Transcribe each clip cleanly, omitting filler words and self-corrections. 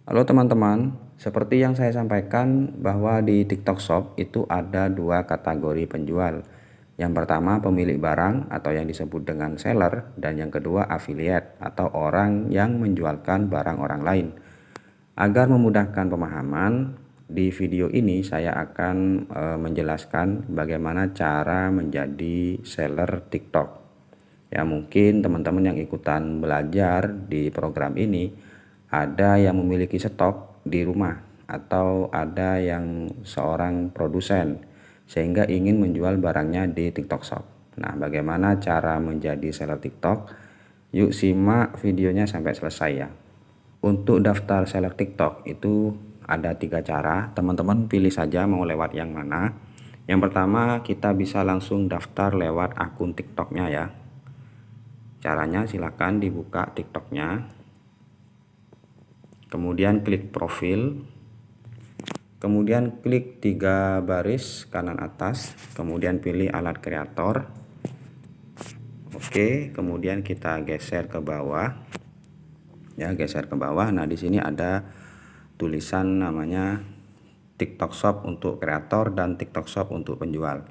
Halo teman-teman, seperti yang saya sampaikan bahwa di TikTok Shop itu ada dua kategori penjual. Yang pertama pemilik barang atau yang disebut dengan seller, dan yang kedua affiliate atau orang yang menjualkan barang orang lain. Agar memudahkan pemahaman, di video ini saya akan menjelaskan bagaimana cara menjadi seller TikTok. Ya, mungkin teman-teman yang ikutan belajar di program ini ada yang memiliki stok di rumah atau ada yang seorang produsen sehingga ingin menjual barangnya di TikTok Shop. Nah, bagaimana cara menjadi seller TikTok? Yuk simak videonya sampai selesai ya. Untuk daftar seller TikTok itu ada 3 cara, teman-teman pilih saja mau lewat yang mana. Yang pertama, kita bisa langsung daftar lewat akun TikToknya ya. Caranya silakan dibuka TikToknya, kemudian klik profil, kemudian klik 3 baris kanan atas, kemudian pilih alat kreator. Oke, kemudian kita geser ke bawah. Ya, geser ke bawah. Nah, di sini ada tulisan namanya TikTok Shop untuk kreator dan TikTok Shop untuk penjual.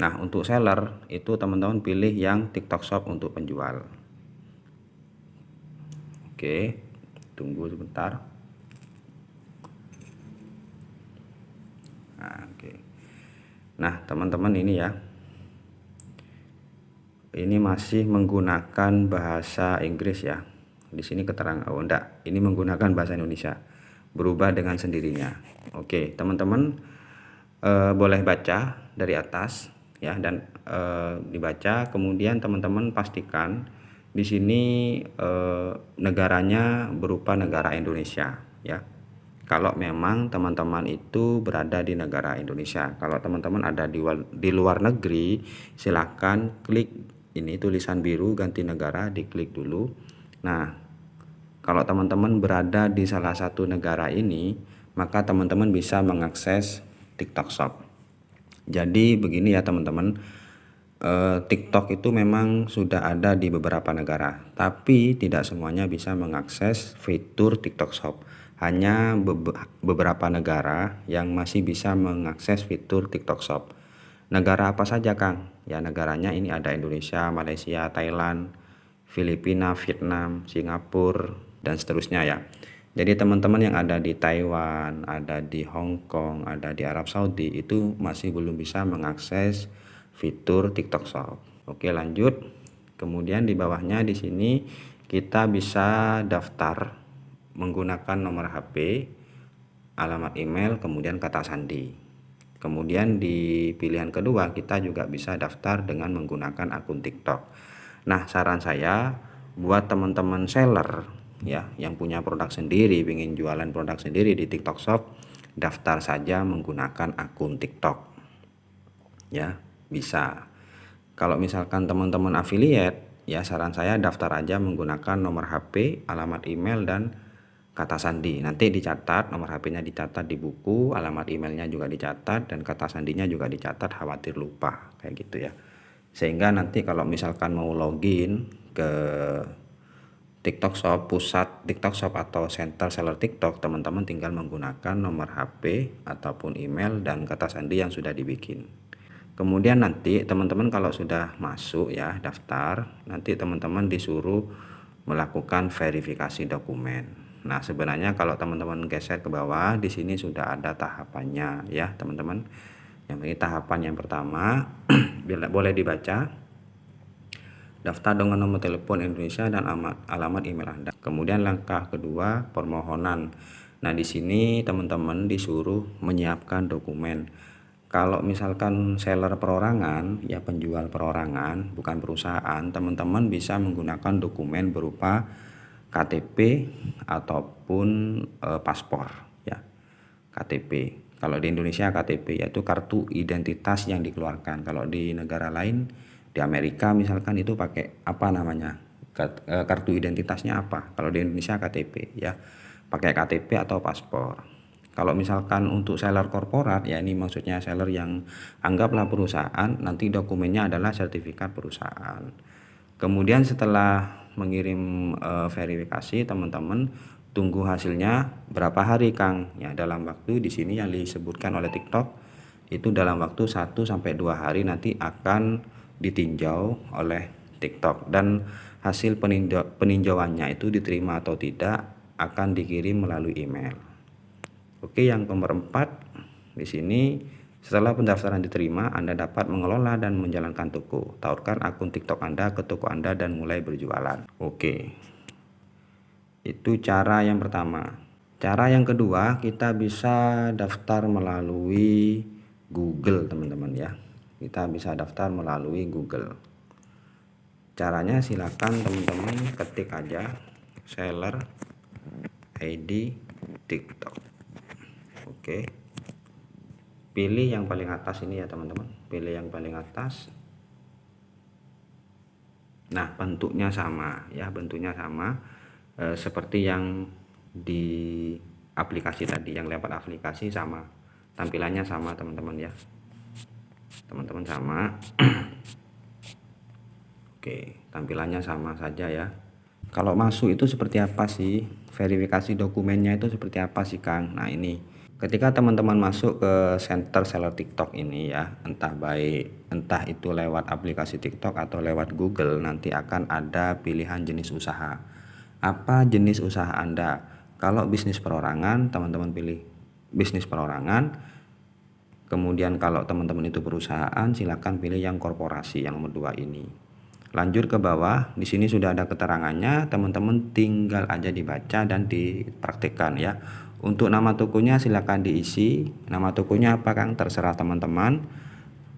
Nah, untuk seller itu teman-teman pilih yang TikTok Shop untuk penjual. Oke, tunggu sebentar. Nah, teman-teman ini ya. Ini masih menggunakan bahasa Inggris ya. Di sini keterangan enggak, ini menggunakan bahasa Indonesia. Berubah dengan sendirinya. Oke, teman-teman boleh baca dari atas ya, dan dibaca, kemudian teman-teman pastikan di sini negaranya berupa negara Indonesia ya. Kalau memang teman-teman itu berada di negara Indonesia. Kalau teman-teman ada di luar negeri, silakan klik ini tulisan biru ganti negara, diklik dulu. Nah, kalau teman-teman berada di salah satu negara ini, maka teman-teman bisa mengakses TikTok Shop. Jadi begini ya teman-teman, TikTok itu memang sudah ada di beberapa negara, tapi tidak semuanya bisa mengakses fitur TikTok Shop. Hanya beberapa negara yang masih bisa mengakses fitur TikTok Shop. Negara apa saja, Kang? Ya, negaranya ini ada Indonesia, Malaysia, Thailand, Filipina, Vietnam, Singapura, dan seterusnya ya. Jadi teman-teman yang ada di Taiwan, ada di Hong Kong, ada di Arab Saudi itu masih belum bisa mengakses fitur TikTok Shop. Oke, lanjut. Kemudian di bawahnya di sini kita bisa daftar menggunakan nomor HP, alamat email, kemudian kata sandi. Kemudian di pilihan kedua kita juga bisa daftar dengan menggunakan akun TikTok. Nah, saran saya buat teman-teman seller ya yang punya produk sendiri, ingin jualan produk sendiri di TikTok Shop, daftar saja menggunakan akun TikTok. Ya, bisa. Kalau misalkan teman-teman affiliate, ya saran saya daftar aja menggunakan nomor HP, alamat email, dan kata sandi. Nanti dicatat, nomor HP-nya dicatat di buku, alamat emailnya juga dicatat, dan kata sandinya juga dicatat, khawatir lupa kayak gitu ya. Sehingga nanti kalau misalkan mau login ke TikTok Shop, pusat TikTok Shop atau center seller TikTok, teman-teman tinggal menggunakan nomor HP ataupun email dan kata sandi yang sudah dibikin. Kemudian nanti teman-teman kalau sudah masuk ya daftar, nanti teman-teman disuruh melakukan verifikasi dokumen. Nah, sebenarnya kalau teman-teman geser ke bawah di sini sudah ada tahapannya ya, teman-teman. Yang ini tahapan yang pertama, boleh dibaca. Daftar dengan nomor telepon Indonesia dan alamat email Anda. Kemudian langkah kedua, permohonan. Nah, di sini teman-teman disuruh menyiapkan dokumen. Kalau misalkan seller perorangan, ya penjual perorangan, bukan perusahaan, teman-teman bisa menggunakan dokumen berupa KTP ataupun paspor ya. KTP. Kalau di Indonesia KTP yaitu kartu identitas yang dikeluarkan. Kalau di negara lain, di Amerika misalkan itu pakai apa namanya? Kartu identitasnya apa? Kalau di Indonesia KTP ya. Pakai KTP atau paspor. Kalau misalkan untuk seller korporat, ya ini maksudnya seller yang anggaplah perusahaan, nanti dokumennya adalah sertifikat perusahaan. Kemudian setelah mengirim verifikasi, teman-teman tunggu hasilnya berapa hari Kang? Ya, dalam waktu di sini yang disebutkan oleh TikTok itu dalam waktu 1 sampai 2 hari nanti akan ditinjau oleh TikTok, dan hasil peninjauannya itu diterima atau tidak akan dikirim melalui email. Oke, yang nomor 4 di sini, setelah pendaftaran diterima, Anda dapat mengelola dan menjalankan toko. Tautkan akun TikTok Anda ke toko Anda dan mulai berjualan. Oke, itu cara yang pertama. Cara yang kedua, kita bisa daftar melalui Google, teman-teman ya. Kita bisa daftar melalui Google. Caranya silakan teman-teman ketik aja seller ID TikTok. Oke. Pilih yang paling atas ini ya teman-teman. Pilih yang paling atas. Nah, bentuknya sama ya, bentuknya sama seperti yang di aplikasi tadi, yang lewat aplikasi sama. Tampilannya sama teman-teman ya. Teman-teman sama. Oke, tampilannya sama saja ya. Kalau masuk itu seperti apa sih? Verifikasi dokumennya itu seperti apa sih Kang? Nah, ini ketika teman-teman masuk ke center seller TikTok ini ya, entah itu lewat aplikasi TikTok atau lewat Google, nanti akan ada pilihan jenis usaha. Apa jenis usaha Anda? Kalau bisnis perorangan, teman-teman pilih bisnis perorangan. Kemudian kalau teman-teman itu perusahaan, silakan pilih yang korporasi yang nomor 2 ini. Lanjut ke bawah, di sini sudah ada keterangannya, teman-teman tinggal aja dibaca dan dipraktikkan ya. Untuk nama tokonya silakan diisi. Nama tokonya apa Kang? Terserah teman-teman.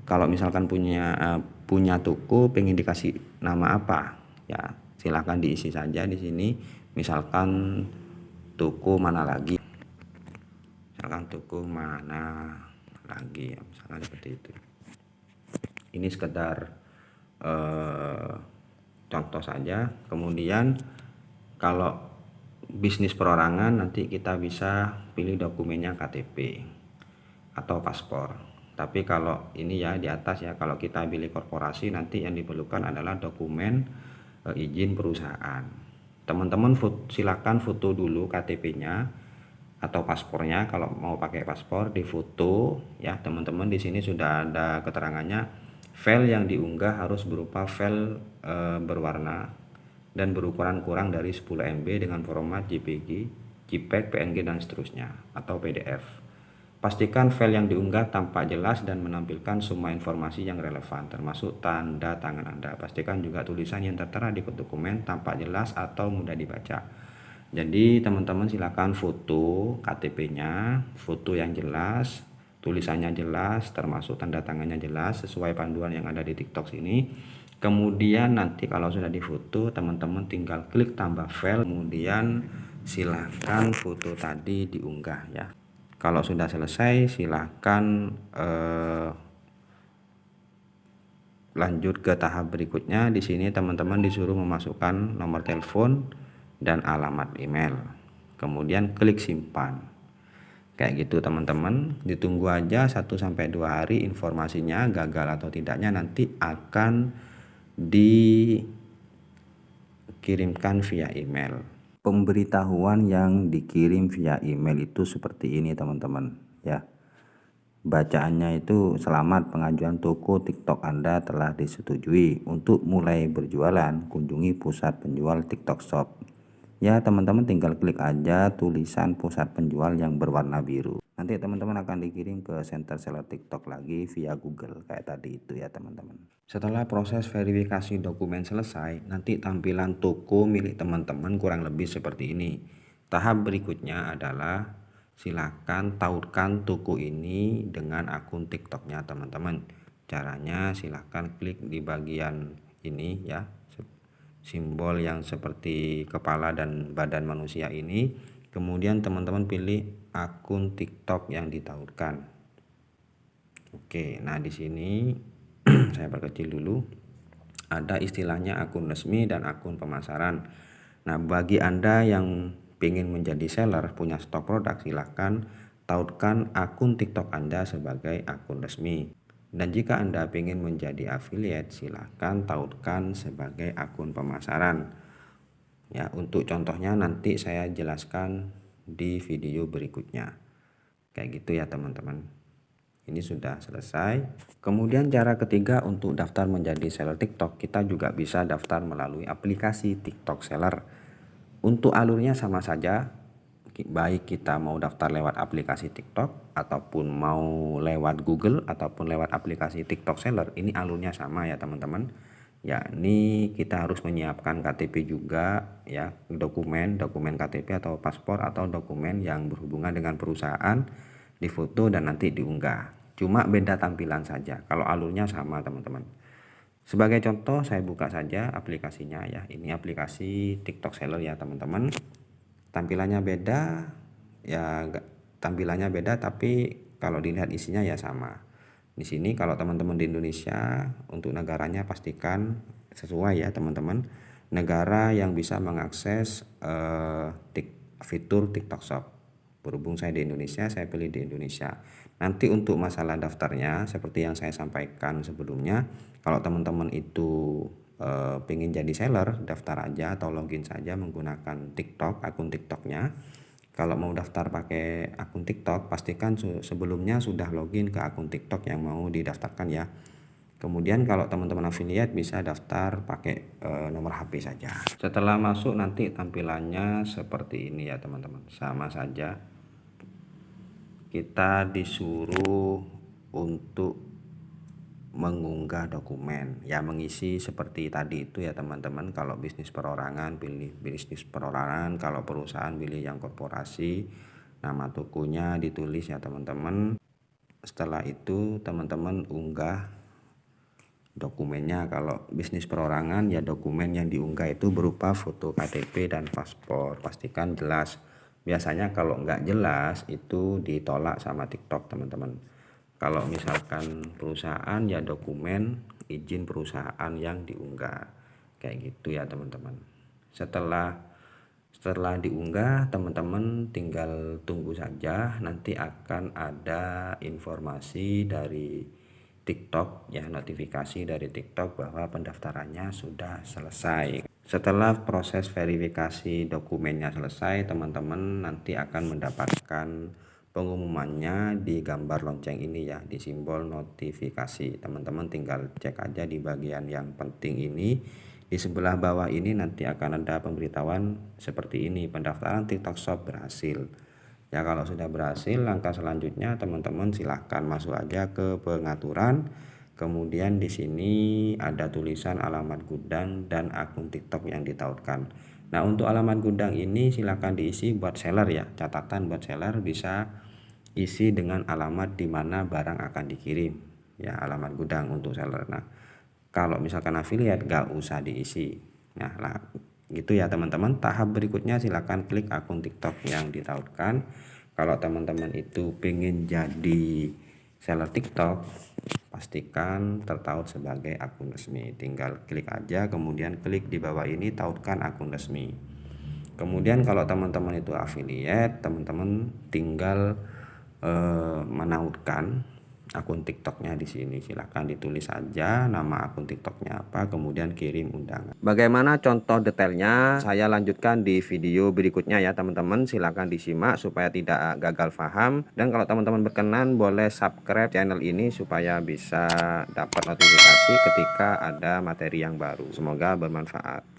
Kalau misalkan punya toko, pengen dikasih nama apa? Ya, silakan diisi saja di sini. Misalkan toko mana lagi? Misalkan toko mana lagi ya, misalkan seperti itu. Ini sekedar contoh saja. Kemudian kalau bisnis perorangan nanti kita bisa pilih dokumennya KTP atau paspor. Tapi kalau ini ya di atas ya, kalau kita pilih korporasi nanti yang diperlukan adalah dokumen izin perusahaan. Teman-teman silakan foto dulu KTP-nya atau paspornya. Kalau mau pakai paspor, difoto ya teman-teman. Di sini sudah ada keterangannya. File yang diunggah harus berupa file berwarna dan berukuran kurang dari 10 MB dengan format JPG, JPEG, PNG dan seterusnya, atau PDF. Pastikan file yang diunggah tampak jelas dan menampilkan semua informasi yang relevan, termasuk tanda tangan Anda. Pastikan juga tulisan yang tertera di dokumen tampak jelas atau mudah dibaca. Jadi teman-teman silakan foto KTP-nya, foto yang jelas, tulisannya jelas, termasuk tanda tangannya jelas sesuai panduan yang ada di TikTok sini. Kemudian nanti kalau sudah difoto, teman-teman tinggal klik tambah file, kemudian silahkan foto tadi diunggah ya. Kalau sudah selesai, silahkan lanjut ke tahap berikutnya. Di sini teman-teman disuruh memasukkan nomor telepon dan alamat email. Kemudian klik simpan. Kayak gitu teman-teman, ditunggu aja 1-2 hari, informasinya gagal atau tidaknya nanti akan dikirimkan via email. Pemberitahuan yang dikirim via email itu seperti ini teman-teman ya. Bacaannya itu, selamat, pengajuan toko TikTok Anda telah disetujui. Untuk mulai berjualan, kunjungi pusat penjual TikTok Shop. Ya teman-teman tinggal klik aja tulisan pusat penjual yang berwarna biru. Nanti teman-teman akan dikirim ke center seller TikTok lagi via Google kayak tadi itu ya teman-teman. Setelah proses verifikasi dokumen selesai, nanti tampilan toko milik teman-teman kurang lebih seperti ini. Tahap berikutnya adalah silakan tautkan toko ini dengan akun TikToknya teman-teman. Caranya silakan klik di bagian ini ya, simbol yang seperti kepala dan badan manusia ini. Kemudian teman-teman pilih akun TikTok yang ditautkan. Oke, nah di sini saya perkecil dulu. Ada istilahnya akun resmi dan akun pemasaran. Nah, bagi Anda yang ingin menjadi seller, punya stok produk, silahkan tautkan akun TikTok Anda sebagai akun resmi. Dan jika Anda ingin menjadi affiliate, silahkan tautkan sebagai akun pemasaran. Ya, untuk contohnya nanti saya jelaskan di video berikutnya. Kayak gitu ya teman-teman. Ini sudah selesai. Kemudian cara ketiga untuk daftar menjadi seller TikTok, kita juga bisa daftar melalui aplikasi TikTok Seller. Untuk alurnya sama saja, baik kita mau daftar lewat aplikasi TikTok ataupun mau lewat Google ataupun lewat aplikasi TikTok Seller, ini alurnya sama ya teman-teman. Yakni kita harus menyiapkan KTP juga ya, dokumen KTP atau paspor atau dokumen yang berhubungan dengan perusahaan, difoto dan nanti diunggah. Cuma beda tampilan saja. Kalau alurnya sama teman-teman. Sebagai contoh saya buka saja aplikasinya ya. Ini aplikasi TikTok Seller ya teman-teman. Tampilannya beda ya, tampilannya beda tapi kalau dilihat isinya ya sama. Di sini kalau teman-teman di Indonesia, untuk negaranya pastikan sesuai ya teman-teman. Negara yang bisa mengakses fitur TikTok Shop. Berhubung saya di Indonesia, saya pilih di Indonesia. Nanti untuk masalah daftarnya seperti yang saya sampaikan sebelumnya, kalau teman-teman itu pengen jadi seller, daftar aja atau login saja menggunakan TikTok, akun TikToknya. Kalau mau daftar pakai akun TikTok, pastikan sebelumnya sudah login ke akun TikTok yang mau didaftarkan ya. Kemudian kalau teman-teman affiliate bisa daftar pakai nomor HP saja. Setelah masuk nanti tampilannya seperti ini ya teman-teman. Sama saja. Kita disuruh untuk mengunggah dokumen ya, mengisi seperti tadi itu ya teman-teman. Kalau bisnis perorangan pilih bisnis perorangan, kalau perusahaan pilih yang korporasi, nama tokonya ditulis ya teman-teman. Setelah itu teman-teman unggah dokumennya. Kalau bisnis perorangan ya dokumen yang diunggah itu berupa foto KTP dan paspor, pastikan jelas. Biasanya kalau nggak jelas itu ditolak sama TikTok teman-teman. Kalau misalkan perusahaan ya dokumen izin perusahaan yang diunggah, kayak gitu ya teman-teman. Setelah diunggah, teman-teman tinggal tunggu saja, nanti akan ada informasi dari TikTok ya, notifikasi dari TikTok bahwa pendaftarannya sudah selesai. Setelah proses verifikasi dokumennya selesai, teman-teman nanti akan mendapatkan pengumumannya di gambar lonceng ini ya, di simbol notifikasi. Teman-teman tinggal cek aja di bagian yang penting ini. Di sebelah bawah ini nanti akan ada pemberitahuan seperti ini, pendaftaran TikTok Shop berhasil. Ya, kalau sudah berhasil, langkah selanjutnya teman-teman silahkan masuk aja ke pengaturan. Kemudian di sini ada tulisan alamat gudang dan akun TikTok yang ditautkan. Nah, untuk alamat gudang ini silahkan diisi buat seller ya. Catatan buat seller bisa isi dengan alamat di mana barang akan dikirim. Ya, alamat gudang untuk seller. Nah, kalau misalkan affiliate gak usah diisi. Nah lah, gitu ya teman-teman. Tahap berikutnya silahkan klik akun TikTok yang ditautkan. Kalau teman-teman itu pengen jadi seller TikTok, pastikan tertaut sebagai akun resmi. Tinggal klik aja, kemudian klik di bawah ini tautkan akun resmi. Kemudian kalau teman-teman itu affiliate, teman-teman tinggal menautkan akun TikToknya di sini. Silahkan ditulis saja nama akun TikToknya apa, kemudian kirim undangan. Bagaimana contoh detailnya saya lanjutkan di video berikutnya ya teman-teman. Silahkan disimak supaya tidak gagal paham. Dan kalau teman-teman berkenan boleh subscribe channel ini supaya bisa dapat notifikasi ketika ada materi yang baru. Semoga bermanfaat.